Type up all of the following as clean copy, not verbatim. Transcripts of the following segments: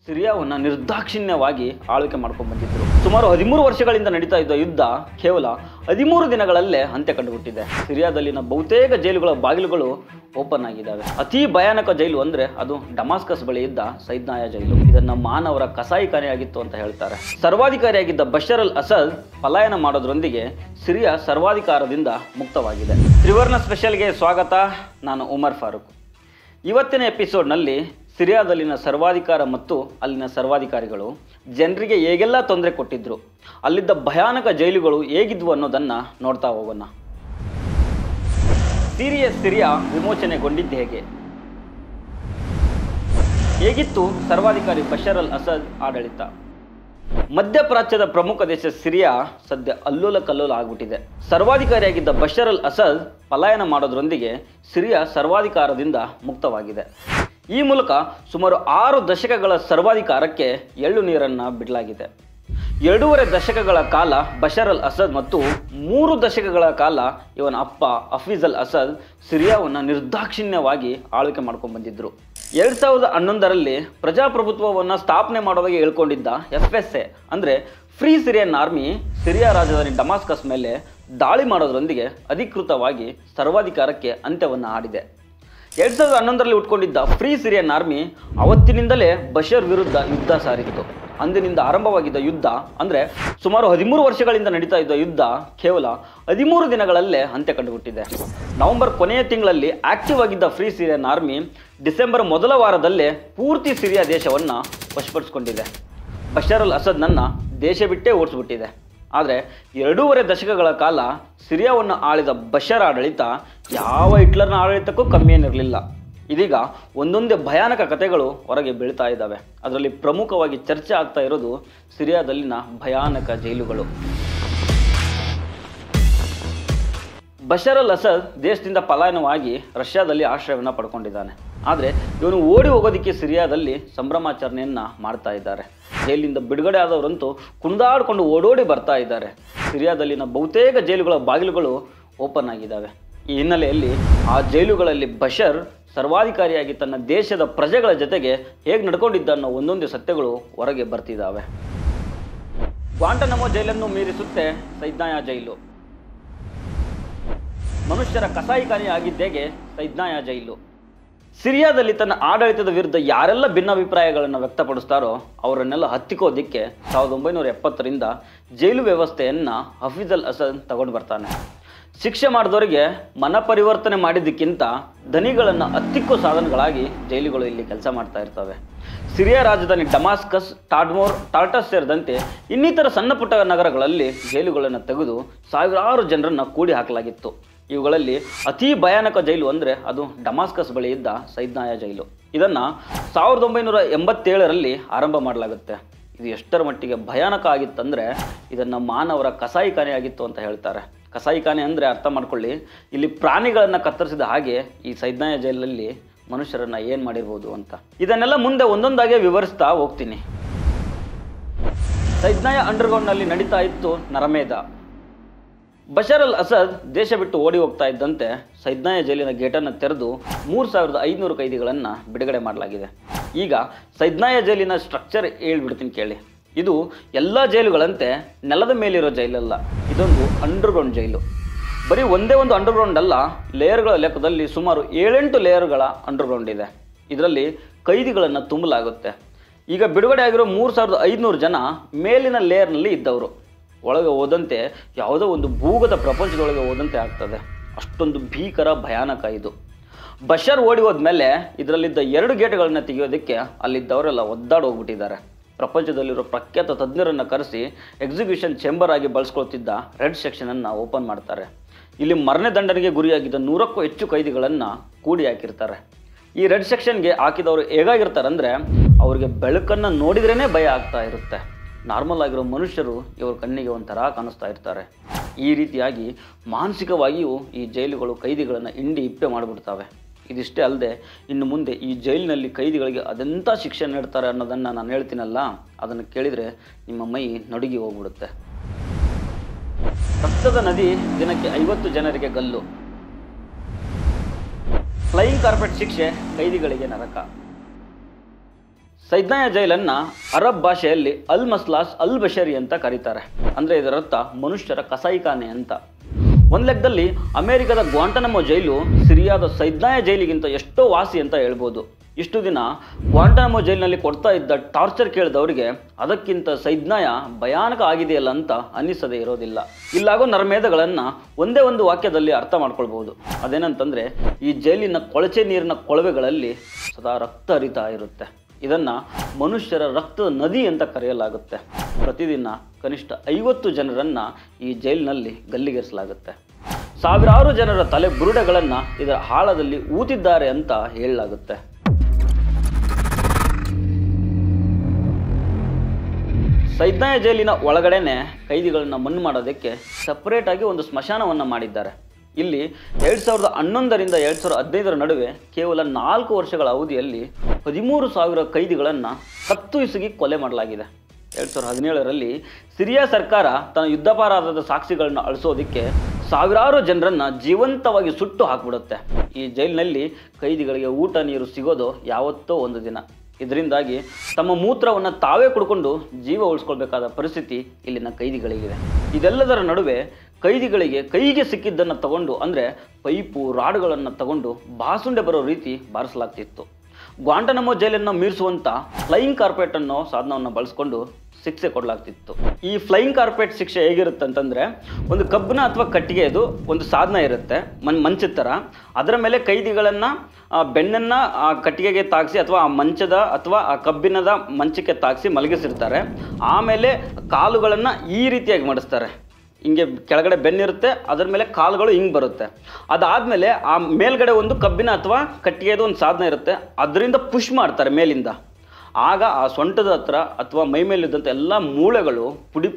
ಸಿರಿಯಾವನ್ನು ನಿರ್ದಾಕ್ಷಿಣ್ಯವಾಗಿ ಆಳ್ವಿಕೆ ಮಾಡ್ಕೊಂಡು ಬಂದಿದ್ದರು. ಸುಮಾರು 13 ವರ್ಷಗಳಿಂದ ನಡೀತಾ ಇದ್ದ ಯುದ್ಧ ಕೇವಲ 13 ದಿನಗಳಲ್ಲೇ ಅಂತ್ಯ ಕಂಡುಬಿಟ್ಟಿದೆ. ಸಿರಿಯಾದಲ್ಲಿನ ಬಹುತೇಕ ಜೈಲುಗಳ ಬಾಗಿಲುಗಳು ಓಪನ್ ಆಗಿದ್ದಾವೆ. ಅತಿ ಭಯಾನಕ ಜೈಲು ಅಂದರೆ ಅದು ಡಮಾಸ್ಕಸ್ ಬಳಿ ಇದ್ದ ಸೈದ್ನಾಯ ಜೈಲು. ಇದನ್ನು ಮಾನವರ ಕಸಾಯಿಖಾನೆಯಾಗಿತ್ತು ಅಂತ ಹೇಳ್ತಾರೆ. ಸರ್ವಾಧಿಕಾರಿಯಾಗಿದ್ದ ಬಶರ್ ಅಲ್ ಅಸದ್ ಪಲಾಯನ ಮಾಡೋದ್ರೊಂದಿಗೆ ಸಿರಿಯಾ ಸರ್ವಾಧಿಕಾರದಿಂದ ಮುಕ್ತವಾಗಿದೆ. ತ್ರಿವರ್ಣ ಸ್ಪೆಷಲ್ಗೆ ಸ್ವಾಗತ. ನಾನು ಉಮರ್ ಫಾರೂಕ್. ಇವತ್ತಿನ ಎಪಿಸೋಡ್ನಲ್ಲಿ ಸಿರಿಯಾದಲ್ಲಿನ ಸರ್ವಾಧಿಕಾರ ಮತ್ತು ಅಲ್ಲಿನ ಸರ್ವಾಧಿಕಾರಿಗಳು ಜನರಿಗೆ ಹೇಗೆಲ್ಲ ತೊಂದರೆ ಕೊಟ್ಟಿದ್ರು, ಅಲ್ಲಿದ್ದ ಭಯಾನಕ ಜೈಲುಗಳು ಹೇಗಿದ್ವು ಅನ್ನೋದನ್ನು ನೋಡ್ತಾ ಹೋಗೋಣ. ಸಿರಿಯಾ ವಿಮೋಚನೆಗೊಂಡಿದ್ದು ಹೇಗಿತ್ತು ಸರ್ವಾಧಿಕಾರಿ ಬಶರ್ ಅಲ್ ಅಸದ್ ಆಡಳಿತ? ಮಧ್ಯಪ್ರಾಚ್ಯದ ಪ್ರಮುಖ ದೇಶ ಸಿರಿಯಾ ಸದ್ಯ ಅಲ್ಲೋಲ ಕಲ್ಲೋಲ ಆಗ್ಬಿಟ್ಟಿದೆ. ಸರ್ವಾಧಿಕಾರಿಯಾಗಿದ್ದ ಬಶರ್ ಅಲ್ ಅಸದ್ ಪಲಾಯನ ಮಾಡೋದ್ರೊಂದಿಗೆ ಸಿರಿಯಾ ಸರ್ವಾಧಿಕಾರದಿಂದ ಮುಕ್ತವಾಗಿದೆ. ಈ ಮೂಲಕ ಸುಮಾರು 6 ದಶಕಗಳ ಸರ್ವಾಧಿಕಾರಕ್ಕೆ ಎಳ್ಳು ನೀರನ್ನು ಬಿಡಲಾಗಿದೆ. 2.5 ದಶಕಗಳ ಕಾಲ ಬಶರ್ ಅಲ್ ಅಸದ್ ಮತ್ತು 3 ದಶಕಗಳ ಕಾಲ ಇವನ ಅಪ್ಪ ಹಫೀಜ್ ಅಲ್ ಅಸದ್ ಸಿರಿಯಾವನ್ನು ನಿರ್ದಾಕ್ಷಿಣ್ಯವಾಗಿ ಆಳ್ವಿಕೆ ಮಾಡ್ಕೊಂಡು ಬಂದಿದ್ದರು. 2011ರಲ್ಲಿ ಪ್ರಜಾಪ್ರಭುತ್ವವನ್ನು ಸ್ಥಾಪನೆ ಮಾಡೋದಾಗಿ ಹೇಳ್ಕೊಂಡಿದ್ದ FSA ಅಂದರೆ ಫ್ರೀ ಸಿರಿಯನ್ ಆರ್ಮಿ ಸಿರಿಯಾ ರಾಜಧಾನಿ ಡಮಾಸ್ಕಸ್ ಮೇಲೆ ದಾಳಿ ಮಾಡೋದ್ರೊಂದಿಗೆ ಅಧಿಕೃತವಾಗಿ ಸರ್ವಾಧಿಕಾರಕ್ಕೆ ಅಂತ್ಯವನ್ನು ಆಡಿದೆ. 2011ರಲ್ಲಿ ಹುಟ್ಕೊಂಡಿದ್ದ ಫ್ರೀ ಸಿರಿಯನ್ ಆರ್ಮಿ ಅವತ್ತಿನಿಂದಲೇ ಬಶರ್ ವಿರುದ್ಧ ಯುದ್ಧ ಸಾರಿತ್ತು. ಅಂದಿನಿಂದ ಆರಂಭವಾಗಿದ್ದ ಯುದ್ಧ ಅಂದರೆ ಸುಮಾರು 13 ವರ್ಷಗಳಿಂದ ನಡೀತಾ ಇದ್ದ ಯುದ್ಧ ಕೇವಲ 13 ದಿನಗಳಲ್ಲೇ ಅಂತ್ಯ ಕಂಡುಬಿಟ್ಟಿದೆ. ನವೆಂಬರ್ ಕೊನೆಯ ತಿಂಗಳಲ್ಲಿ ಆಕ್ಟಿವ್ ಆಗಿದ್ದ ಫ್ರೀ ಸಿರಿಯನ್ ಆರ್ಮಿ ಡಿಸೆಂಬರ್ ಮೊದಲ ವಾರದಲ್ಲೇ ಪೂರ್ತಿ ಸಿರಿಯಾ ದೇಶವನ್ನು ವಶಪಡಿಸಿಕೊಂಡಿದೆ. ಬಶರ್ ಅಲ್ ಅಸದ್ನನ್ನು ದೇಶ ಬಿಟ್ಟೇ ಓಡಿಸ್ಬಿಟ್ಟಿದೆ. ಆದರೆ 2.5 ದಶಕಗಳ ಕಾಲ ಸಿರಿಯಾವನ್ನು ಆಳಿದ ಬಶರ್ ಆಡಳಿತ ಯಾವ ಹಿಟ್ಲರ್ನ ಆಡಳಿತಕ್ಕೂ ಕಮ್ಮಿ ಏನಿರಲಿಲ್ಲ. ಇದೀಗ ಒಂದೊಂದೇ ಭಯಾನಕ ಕಥೆಗಳು ಹೊರಗೆ ಬೀಳ್ತಾ ಇದ್ದಾವೆ. ಅದರಲ್ಲಿ ಪ್ರಮುಖವಾಗಿ ಚರ್ಚೆ ಆಗ್ತಾ ಇರೋದು ಸಿರಿಯಾದಲ್ಲಿನ ಭಯಾನಕ ಜೈಲುಗಳು. ಬಶರ್ ಅಲ್ ಅಸದ್ ದೇಶದಿಂದ ಪಲಾಯನವಾಗಿ ರಷ್ಯಾದಲ್ಲಿ ಆಶ್ರಯವನ್ನು ಪಡ್ಕೊಂಡಿದ್ದಾನೆ. ಆದರೆ ಇವನು ಓಡಿ ಹೋಗೋದಕ್ಕೆ ಸಿರಿಯಾದಲ್ಲಿ ಸಂಭ್ರಮಾಚರಣೆಯನ್ನು ಮಾಡ್ತಾ ಇದ್ದಾರೆ. ಜೈಲಿನಿಂದ ಬಿಡುಗಡೆ ಆದವರಂತೂ ಕುಣಿದಾಡಿಕೊಂಡು ಓಡೋಡಿ ಬರ್ತಾ ಇದ್ದಾರೆ. ಸಿರಿಯಾದಲ್ಲಿನ ಬಹುತೇಕ ಜೈಲುಗಳ ಬಾಗಿಲುಗಳು ಓಪನ್ ಆಗಿದ್ದಾವೆ. ಈ ಹಿನ್ನೆಲೆಯಲ್ಲಿ ಆ ಜೈಲುಗಳಲ್ಲಿ ಬಶರ್ ಸರ್ವಾಧಿಕಾರಿಯಾಗಿ ತನ್ನ ದೇಶದ ಪ್ರಜೆಗಳ ಜೊತೆಗೆ ಹೇಗೆ ನಡ್ಕೊಂಡಿದ್ದ ಅನ್ನೋ ಒಂದೊಂದು ಸತ್ಯಗಳು ಹೊರಗೆ ಬರ್ತಿದ್ದಾವೆ. ಗ್ವಾಂಟನಮೋ ಜೈಲನ್ನು ಮೀರಿಸುತ್ತೆ ಸೈದ್ನಾಯ ಜೈಲು. ಮನುಷ್ಯರ ಕಸಾಯಿಖಾನೆ ಆಗಿದ್ದೇಗೆ ಸೈದ್ನಾಯ ಜೈಲು. ಸಿರಿಯಾದಲ್ಲಿ ತನ್ನ ಆಡಳಿತದ ವಿರುದ್ಧ ಯಾರೆಲ್ಲ ಭಿನ್ನಾಭಿಪ್ರಾಯಗಳನ್ನು ವ್ಯಕ್ತಪಡಿಸ್ತಾರೋ ಅವರನ್ನೆಲ್ಲ ಹತ್ತಿಕ್ಕೋದಿಕ್ಕೆ 1970ರಿಂದ ಜೈಲು ವ್ಯವಸ್ಥೆಯನ್ನು ಹಫೀಜ್ ಅಲ್ ಅಸದ್ ತಗೊಂಡು ಬರ್ತಾನೆ. ಶಿಕ್ಷೆ ಮಾಡಿದವರಿಗೆ ಮನಪರಿವರ್ತನೆ ಮಾಡಿದ್ದಕ್ಕಿಂತ ಧನಿಗಳನ್ನು ಹತ್ತಿಕ್ಕೋ ಸಾಧನಗಳಾಗಿ ಜೈಲುಗಳು ಇಲ್ಲಿ ಕೆಲಸ ಮಾಡ್ತಾ ಇರ್ತವೆ. ಸಿರಿಯಾ ರಾಜಧಾನಿ ಡಮಾಸ್ಕಸ್, ಟಾರ್ಟಸ್ ಸೇರಿದಂತೆ ಇನ್ನಿತರ ಸಣ್ಣ ಪುಟ್ಟ ನಗರಗಳಲ್ಲಿ ಜೈಲುಗಳನ್ನು ತೆಗೆದು ಸಾವಿರಾರು ಜನರನ್ನು ಕೂಡಿ ಹಾಕಲಾಗಿತ್ತು. ಇವುಗಳಲ್ಲಿ ಅತಿ ಭಯಾನಕ ಜೈಲು ಅಂದರೆ ಅದು ಡಮಾಸ್ಕಸ್ ಬಳಿ ಇದ್ದ ಸೈದ್ನಾಯ ಜೈಲು. ಇದನ್ನು 1987ರಲ್ಲಿ ಆರಂಭ ಮಾಡಲಾಗುತ್ತೆ. ಇದು ಎಷ್ಟರ ಮಟ್ಟಿಗೆ ಭಯಾನಕ ಆಗಿತ್ತಂದರೆ ಇದನ್ನು ಮಾನವರ ಕಸಾಯಿಖಾನೆಯಾಗಿತ್ತು ಅಂತ ಹೇಳ್ತಾರೆ. ಕಸಾಯಿಖಾನೆ ಅಂದರೆ ಅರ್ಥ ಮಾಡ್ಕೊಳ್ಳಿ, ಇಲ್ಲಿ ಪ್ರಾಣಿಗಳನ್ನು ಕತ್ತರಿಸಿದ ಹಾಗೆ ಈ ಸೈದ್ನಾಯ ಜೈಲಲ್ಲಿ ಮನುಷ್ಯರನ್ನು ಏನು ಮಾಡಿರ್ಬೋದು ಅಂತ. ಇದನ್ನೆಲ್ಲ ಮುಂದೆ ಒಂದೊಂದಾಗೆ ವಿವರಿಸ್ತಾ ಹೋಗ್ತೀನಿ. ಸೈದ್ನಾಯ ಅಂಡರ್ಗ್ರೌಂಡ್ನಲ್ಲಿ ನಡೀತಾ ಇತ್ತು ನರಮೇಧ. ಬಶರ್ ಅಲ್ ಅಸದ್ ದೇಶ ಬಿಟ್ಟು ಓಡಿ ಹೋಗ್ತಾ ಇದ್ದಂತೆ ಸೈದ್ನಾಯ ಜೈಲಿನ ಗೇಟನ್ನು ತೆರೆದು 3500 ಕೈದಿಗಳನ್ನು ಬಿಡುಗಡೆ ಮಾಡಲಾಗಿದೆ. ಈಗ ಸೈದ್ನಾಯ ಜೈಲಿನ ಸ್ಟ್ರಕ್ಚರ್ ಹೇಳ್ಬಿಡ್ತೀನಿ ಕೇಳಿ. ಇದು ಎಲ್ಲ ಜೈಲುಗಳಂತೆ ನೆಲದ ಮೇಲಿರೋ ಜೈಲಲ್ಲ, ಇದೊಂದು ಅಂಡರ್ಗ್ರೌಂಡ್ ಜೈಲು. ಬರೀ ಒಂದೇ ಒಂದು ಅಂಡರ್ಗ್ರೌಂಡ್ ಅಲ್ಲ, ಲೇಯರ್ಗಳ ಲೆಕ್ಕದಲ್ಲಿ ಸುಮಾರು 7-8 ಲೇಯರ್ಗಳ ಅಂಡರ್ಗ್ರೌಂಡ್ ಇದೆ. ಇದರಲ್ಲಿ ಕೈದಿಗಳನ್ನು ತುಂಬಲಾಗುತ್ತೆ. ಈಗ ಬಿಡುಗಡೆ ಆಗಿರೋ 3500 ಜನ ಮೇಲಿನ ಲೇಯರ್ನಲ್ಲಿ ಇದ್ದವರು. ಒಳಗೆ ಹೋದಂತೆ ಯಾವುದೋ ಒಂದು ಭೂಗತ ಪ್ರಪಂಚದೊಳಗೆ ಹೋದಂತೆ ಆಗ್ತದೆ. ಅಷ್ಟೊಂದು ಭೀಕರ ಭಯಾನಕ ಇದು. ಬಶರ್ ಓಡಿ ಹೋದ್ಮೇಲೆ ಇದರಲ್ಲಿದ್ದ 2 ಗೇಟ್ಗಳನ್ನು ತೆಗೆಯೋದಕ್ಕೆ ಅಲ್ಲಿದ್ದವರೆಲ್ಲ ಒದ್ದಾಡಿ ಹೋಗ್ಬಿಟ್ಟಿದ್ದಾರೆ. ಪ್ರಪಂಚದಲ್ಲಿರೋ ಪ್ರಖ್ಯಾತ ತಜ್ಞರನ್ನು ಕರೆಸಿ ಎಕ್ಸಿಕ್ಯೂಷನ್ ಚೇಂಬರ್ ಆಗಿ ಬಳಸ್ಕೊಳ್ತಿದ್ದ ರೆಡ್ ಸೆಕ್ಷನನ್ನು ಓಪನ್ ಮಾಡ್ತಾರೆ. ಇಲ್ಲಿ ಮರಣ ದಂಡನೆಗೆ ಗುರಿಯಾಗಿದ್ದ 100ಕ್ಕೂ ಹೆಚ್ಚು ಕೈದಿಗಳನ್ನು ಕೂಡಿ ಹಾಕಿರ್ತಾರೆ. ಈ ರೆಡ್ ಸೆಕ್ಷನ್ಗೆ ಹಾಕಿದವರು ಹೇಗಾಗಿರ್ತಾರಂದರೆ ಅವ್ರಿಗೆ ಬೆಳಕನ್ನು ನೋಡಿದ್ರೇ ಭಯ ಆಗ್ತಾ ಇರುತ್ತೆ. ನಾರ್ಮಲ್ ಆಗಿರೋ ಮನುಷ್ಯರು ಇವ್ರ ಕಣ್ಣಿಗೆ ಒಂಥರ ಕಾಣಿಸ್ತಾ ಇರ್ತಾರೆ. ಈ ರೀತಿಯಾಗಿ ಮಾನಸಿಕವಾಗಿಯೂ ಈ ಜೈಲುಗಳು ಕೈದಿಗಳನ್ನು ಹಿಂಡಿ ಹಿಪ್ಪೆ ಮಾಡಿಬಿಡ್ತವೆ. ಇದಿಷ್ಟೇ ಅಲ್ಲದೆ ಇನ್ನು ಮುಂದೆ ಈ ಜೈಲಿನಲ್ಲಿ ಕೈದಿಗಳಿಗೆ ಅದೆಂಥ ಶಿಕ್ಷೆ ನೀಡ್ತಾರೆ ಅನ್ನೋದನ್ನು ನಾನು ಹೇಳ್ತೀನಲ್ಲ, ಅದನ್ನು ಕೇಳಿದರೆ ನಿಮ್ಮ ಮೈ ನಡುಗಿ ಹೋಗ್ಬಿಡುತ್ತೆ. ರಕ್ತದ ನದಿ ದಿನಕ್ಕೆ 50 ಜನರಿಗೆ ಗಲ್ಲು. ಫ್ಲೈಯಿಂಗ್ ಕಾರ್ಪೆಟ್ ಶಿಕ್ಷೆ ಕೈದಿಗಳಿಗೆ ನರಕ. ಸೈದ್ನಾಯ ಜೈಲನ್ನು ಅರಬ್ ಭಾಷೆಯಲ್ಲಿ ಅಲ್ ಮಸ್ಲಾಸ್ ಅಲ್ ಬಷರಿ ಅಂತ ಕರೀತಾರೆ. ಅಂದರೆ ಇದರರ್ಥ ಮನುಷ್ಯರ ಕಸಾಯಿಖಾನೆ ಅಂತ. ಒಂದು ಲೆಕ್ಕದಲ್ಲಿ ಅಮೆರಿಕದ ಗ್ವಾಂಟನಮೋ ಜೈಲು ಸಿರಿಯಾದ ಸೈದ್ನಾಯ ಜೈಲಿಗಿಂತ ಎಷ್ಟೋ ವಾಸಿ ಅಂತ ಹೇಳ್ಬೋದು. ಇಷ್ಟು ದಿನ ಗ್ವಾಂಟನಮೋ ಜೈಲಿನಲ್ಲಿ ಕೊಡ್ತಾ ಇದ್ದ ಟಾರ್ಚರ್ ಕೇಳಿದವರಿಗೆ ಅದಕ್ಕಿಂತ ಸೈದ್ನಾಯ ಭಯಾನಕ ಆಗಿದೆಯಲ್ಲ ಅಂತ ಅನ್ನಿಸದೇ ಇರೋದಿಲ್ಲ. ಇಲ್ಲಾಗೋ ನರಮೇಧಗಳನ್ನು ಒಂದೇ ಒಂದು ವಾಕ್ಯದಲ್ಲಿ ಅರ್ಥ ಮಾಡ್ಕೊಳ್ಬೋದು. ಅದೇನಂತಂದರೆ, ಈ ಜೈಲಿನ ಕೊಳಚೆ ನೀರಿನ ಕೊಳವೆಗಳಲ್ಲಿ ಸದಾ ರಕ್ತ ಹರಿತಾ ಇರುತ್ತೆ. ಇದನ್ನು ಮನುಷ್ಯರ ರಕ್ತದ ನದಿ ಅಂತ ಕರೆಯಲಾಗುತ್ತೆ. ಪ್ರತಿದಿನ ಕನಿಷ್ಠ 50 ಜನರನ್ನು ಈ ಜೈಲಿನಲ್ಲಿ ಗಲ್ಲಿಗೇರಿಸಲಾಗುತ್ತೆ. ಸಾವಿರಾರು ಜನರ ತಲೆ ಬುರುಡೆಗಳನ್ನು ಇದರ ಆಳದಲ್ಲಿ ಊತಿದ್ದಾರೆ ಅಂತ ಹೇಳಲಾಗುತ್ತೆ. ಸೈದ್ನಾಯ ಜೈಲಿನ ಒಳಗಡೆನೆ ಕೈದಿಗಳನ್ನು ಮಣ್ಣು ಮಾಡೋದಕ್ಕೆ ಸಪರೇಟಾಗಿ ಒಂದು ಸ್ಮಶಾನವನ್ನು ಮಾಡಿದ್ದಾರೆ. ಇಲ್ಲಿ 2011ರಿಂದ 2015ರ ನಡುವೆ ಕೇವಲ 4 ವರ್ಷಗಳ ಅವಧಿಯಲ್ಲಿ 13,000 ಕೈದಿಗಳನ್ನು ಕತ್ತು ಹಿಸುಕಿ ಕೊಲೆ ಮಾಡಲಾಗಿದೆ. 2017ರಲ್ಲಿ ಸಿರಿಯಾ ಸರ್ಕಾರ ತನ್ನ ಯುದ್ಧಾಪರಾಧದ ಸಾಕ್ಷಿಗಳನ್ನು ಅಳಿಸೋದಕ್ಕೆ ಸಾವಿರಾರು ಜನರನ್ನು ಜೀವಂತವಾಗಿ ಸುಟ್ಟು ಹಾಕಿಬಿಡುತ್ತೆ. ಈ ಜೈಲಿನಲ್ಲಿ ಕೈದಿಗಳಿಗೆ ಊಟ ನೀರು ಸಿಗೋದು ಯಾವತ್ತೋ ಒಂದು ದಿನ. ಇದರಿಂದಾಗಿ ತಮ್ಮ ಮೂತ್ರವನ್ನು ತಾವೇ ಕುಡ್ಕೊಂಡು ಜೀವ ಉಳಿಸ್ಕೊಳ್ಬೇಕಾದ ಪರಿಸ್ಥಿತಿ ಇಲ್ಲಿನ ಕೈದಿಗಳಿಗಿದೆ. ಇದೆಲ್ಲದರ ನಡುವೆ ಕೈದಿಗಳಿಗೆ ಕೈಗೆ ಸಿಕ್ಕಿದ್ದನ್ನು ತಗೊಂಡು, ಅಂದರೆ ಪೈಪು ರಾಡ್ಗಳನ್ನು ತಗೊಂಡು ಬಾಸುಂಡೆ ಬರೋ ರೀತಿ ಬಾರಿಸಲಾಗ್ತಿತ್ತು. ಗ್ವಾಂಟನಮೋ ಜೈಲನ್ನು ಮೀರಿಸುವಂಥ ಫ್ಲೈಯಿಂಗ್ ಕಾರ್ಪೆಟ್ ಅನ್ನೋ ಸಾಧನವನ್ನು ಬಳಸ್ಕೊಂಡು ಶಿಕ್ಷೆ ಕೊಡಲಾಗ್ತಿತ್ತು. ಈ ಫ್ಲೈಯಿಂಗ್ ಕಾರ್ಪೆಟ್ ಶಿಕ್ಷೆ ಹೇಗಿರುತ್ತೆ ಅಂತಂದರೆ, ಒಂದು ಕಬ್ಬಿಣ ಅಥವಾ ಕಟ್ಟಿಗೆದು ಒಂದು ಸಾಧನ ಇರುತ್ತೆ, ಮಂಚದ ಥರ. ಅದರ ಮೇಲೆ ಕೈದಿಗಳನ್ನು ಬೆಣ್ಣನ್ನು ಆ ಕಟ್ಟಿಗೆಗೆ ತಾಗಿಸಿ ಅಥವಾ ಆ ಮಂಚದ ಅಥವಾ ಆ ಕಬ್ಬಿಣದ ಮಂಚಕ್ಕೆ ತಾಗಿಸಿ ಮಲಗಿಸಿರ್ತಾರೆ. ಆಮೇಲೆ ಕಾಲುಗಳನ್ನು ಈ ರೀತಿಯಾಗಿ ಮಾಡಿಸ್ತಾರೆ. ಹಿಂಗೆ ಕೆಳಗಡೆ ಬೆನ್ನಿರುತ್ತೆ, ಅದರ ಮೇಲೆ ಕಾಲುಗಳು ಹಿಂಗೆ ಬರುತ್ತೆ. ಅದಾದಮೇಲೆ ಆ ಮೇಲ್ಗಡೆ ಒಂದು ಕಬ್ಬಿಣ ಅಥವಾ ಕಟ್ಟಿಗೆದು ಒಂದು ಸಾಧನ ಇರುತ್ತೆ, ಅದರಿಂದ ಪುಷ್ ಮಾಡ್ತಾರೆ ಮೇಲಿಂದ. ಆಗ ಆ ಸೊಂಟದ ಹತ್ರ ಅಥವಾ ಮೈ ಮೇಲಿದ್ದಂಥ ಎಲ್ಲ ಮೂಳೆಗಳು ಪುಡಿ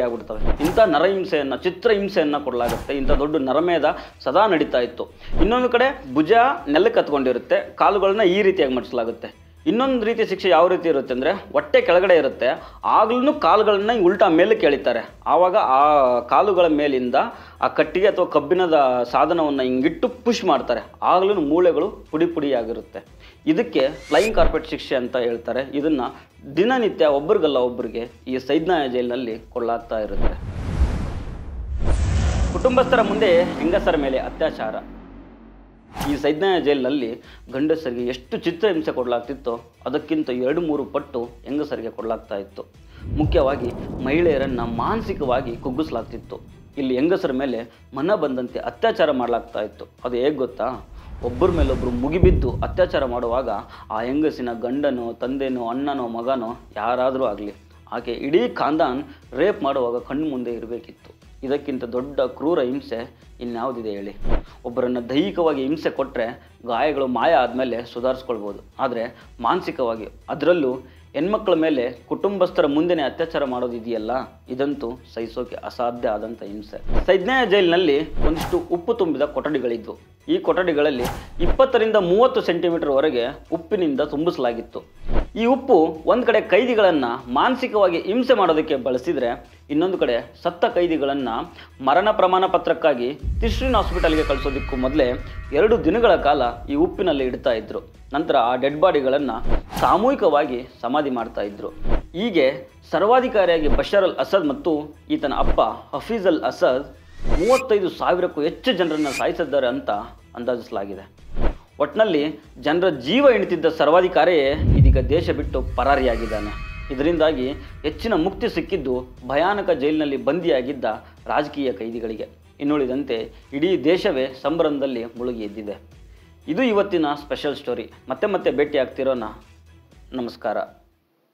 ಆಗಿಬಿಡ್ತವೆ. ಇಂಥ ನರಹಿಂಸೆಯನ್ನು, ಚಿತ್ರಹಿಂಸೆಯನ್ನು ಕೊಡಲಾಗುತ್ತೆ. ಇಂಥ ದೊಡ್ಡ ನರಮೇಧ ಸದಾ ನಡೀತಾ ಇತ್ತು. ಇನ್ನೊಂದು ಕಡೆ ಭುಜ ನೆಲಕ್ಕೆ ಹತ್ಕೊಂಡಿರುತ್ತೆ, ಕಾಲುಗಳನ್ನ ಈ ರೀತಿಯಾಗಿ ಮಡಿಸಲಾಗುತ್ತೆ. ಇನ್ನೊಂದು ರೀತಿ ಶಿಕ್ಷೆ ಯಾವ ರೀತಿ ಇರುತ್ತೆ ಅಂದರೆ, ಹೊಟ್ಟೆ ಕೆಳಗಡೆ ಇರುತ್ತೆ, ಆಗ್ಲೂ ಕಾಲುಗಳನ್ನ ಉಲ್ಟಾ ಮೇಲಕ್ಕೆ ಎಳಿತಾರೆ. ಆವಾಗ ಆ ಕಾಲುಗಳ ಮೇಲಿಂದ ಆ ಕಟ್ಟಿಗೆ ಅಥವಾ ಕಬ್ಬಿಣದ ಸಾಧನವನ್ನು ಹಿಂಗಿಟ್ಟು ಪುಷ್ ಮಾಡ್ತಾರೆ. ಆಗ್ಲೂ ಮೂಳೆಗಳು ಪುಡಿಯಾಗಿರುತ್ತೆ. ಇದಕ್ಕೆ ಫ್ಲೈಯಿಂಗ್ ಕಾರ್ಪೆಟ್ ಶಿಕ್ಷೆ ಅಂತ ಹೇಳ್ತಾರೆ. ಇದನ್ನು ದಿನನಿತ್ಯ ಒಬ್ಬರಿಗಲ್ಲ ಒಬ್ಬರಿಗೆ ಈ ಸೈದ್ನಾಯ ಜೈಲಿನಲ್ಲಿ ಕೊಡಲಾಗ್ತಾ ಇರುತ್ತೆ. ಕುಟುಂಬಸ್ಥರ ಮುಂದೆ ಹೆಂಗಸರ ಮೇಲೆ ಅತ್ಯಾಚಾರ. ಈ ಸೈದ್ನಾಯ ಜೈಲಿನಲ್ಲಿ ಗಂಡಸರಿಗೆ ಎಷ್ಟು ಚಿತ್ರಹಿಂಸೆ ಕೊಡಲಾಗ್ತಿತ್ತೋ ಅದಕ್ಕಿಂತ 2-3 ಪಟ್ಟು ಹೆಂಗಸರಿಗೆ ಕೊಡಲಾಗ್ತಾ ಇತ್ತು. ಮುಖ್ಯವಾಗಿ ಮಹಿಳೆಯರನ್ನು ಮಾನಸಿಕವಾಗಿ ಕುಗ್ಗಿಸಲಾಗ್ತಿತ್ತು. ಇಲ್ಲಿ ಹೆಂಗಸರ ಮೇಲೆ ಮನ ಬಂದಂತೆ ಅತ್ಯಾಚಾರ ಮಾಡಲಾಗ್ತಾ ಇತ್ತು. ಅದು ಹೇಗೆ ಗೊತ್ತಾ? ಒಬ್ಬರ ಮೇಲೊಬ್ಬರು ಮುಗಿಬಿದ್ದು ಅತ್ಯಾಚಾರ ಮಾಡುವಾಗ ಆ ಹೆಂಗಸಿನ ಗಂಡನೋ, ತಂದೆನೋ, ಅಣ್ಣನೋ, ಮಗನೋ ಯಾರಾದರೂ ಆಗಲಿ, ಆಕೆ ಇಡೀ ಖಾನ್ದಾನ್ ರೇಪ್ ಮಾಡುವಾಗ ಕಣ್ಣು ಮುಂದೆ ಇರಬೇಕಿತ್ತು. ಇದಕ್ಕಿಂತ ದೊಡ್ಡ ಕ್ರೂರ ಹಿಂಸೆ ಇನ್ಯಾವುದಿದೆ ಹೇಳಿ? ಒಬ್ಬರನ್ನು ದೈಹಿಕವಾಗಿ ಹಿಂಸೆ ಕೊಟ್ಟರೆ ಗಾಯಗಳು ಮಾಯ ಆದಮೇಲೆ ಸುಧಾರಿಸ್ಕೊಳ್ಬೋದು, ಆದರೆ ಮಾನಸಿಕವಾಗಿ, ಅದರಲ್ಲೂ ಹೆಣ್ಮಕ್ಳ ಮೇಲೆ ಕುಟುಂಬಸ್ಥರ ಮುಂದೆನೇ ಅತ್ಯಾಚಾರ ಮಾಡೋದಿದೆಯಲ್ಲ, ಇದಂತೂ ಸಹಿಸೋಕೆ ಅಸಾಧ್ಯ ಆದಂಥ ಹಿಂಸೆ. ಸೈದ್ನಾಯ ಜೈಲಿನಲ್ಲಿ ಒಂದಿಷ್ಟು ಉಪ್ಪು ತುಂಬಿದ ಕೊಠಡಿಗಳಿದ್ವು. ಈ ಕೊಠಡಿಗಳಲ್ಲಿ 20ರಿಂದ 30 ಸೆಂಟಿಮೀಟರ್ವರೆಗೆ ಉಪ್ಪಿನಿಂದ ತುಂಬಿಸಲಾಗಿತ್ತು. ಈ ಉಪ್ಪು ಒಂದು ಕಡೆ ಕೈದಿಗಳನ್ನು ಮಾನಸಿಕವಾಗಿ ಹಿಂಸೆ ಮಾಡೋದಕ್ಕೆ ಬಳಸಿದರೆ, ಇನ್ನೊಂದು ಕಡೆ ಸತ್ತ ಕೈದಿಗಳನ್ನು ಮರಣ ಪ್ರಮಾಣ ಪತ್ರಕ್ಕಾಗಿ ತಿಶ್ರಿನ್ ಹಾಸ್ಪಿಟಲ್ಗೆ ಕಳಿಸೋದಕ್ಕೂ ಮೊದಲೇ 2 ದಿನಗಳ ಕಾಲ ಈ ಉಪ್ಪಿನಲ್ಲಿ ಇಡ್ತಾ ಇದ್ರು. ನಂತರ ಆ ಡೆಡ್ ಬಾಡಿಗಳನ್ನು ಸಾಮೂಹಿಕವಾಗಿ ಸಮಾಧಿ ಮಾಡ್ತಾ ಇದ್ರು. ಹೀಗೆ ಸರ್ವಾಧಿಕಾರಿಯಾಗಿ ಬಶರ್ ಅಲ್ ಅಸದ್ ಮತ್ತು ಈತನ ಅಪ್ಪ ಹಫೀಜ್ ಅಲ್ ಅಸದ್ 35,000ಕ್ಕೂ ಹೆಚ್ಚು ಜನರನ್ನು ಸಾಯಿಸಿದ್ದಾರೆ ಅಂತ ಅಂದಾಜಿಸಲಾಗಿದೆ. ಒಟ್ಟಿನಲ್ಲಿ ಜನರ ಜೀವ ಎಣಿತಿದ್ದ ಸರ್ವಾಧಿಕಾರಿಯೇ ಇದೀಗ ದೇಶ ಬಿಟ್ಟು ಪರಾರಿಯಾಗಿದ್ದಾನೆ. ಇದರಿಂದಾಗಿ ಹೆಚ್ಚಿನ ಮುಕ್ತಿ ಸಿಕ್ಕಿದ್ದು ಭಯಾನಕ ಜೈಲಿನಲ್ಲಿ ಬಂದಿಯಾಗಿದ್ದ ರಾಜಕೀಯ ಕೈದಿಗಳಿಗೆ. ಇನ್ನುಳಿದಂತೆ ಇಡೀ ದೇಶವೇ ಸಂಭ್ರಮದಲ್ಲಿ ಮುಳುಗಿ ಎದ್ದಿದೆ. ಇದು ಇವತ್ತಿನ ಸ್ಪೆಷಲ್ ಸ್ಟೋರಿ. ಮತ್ತೆ ಭೇಟಿ ಆಗ್ತಿರೋಣ. ನಮಸ್ಕಾರ.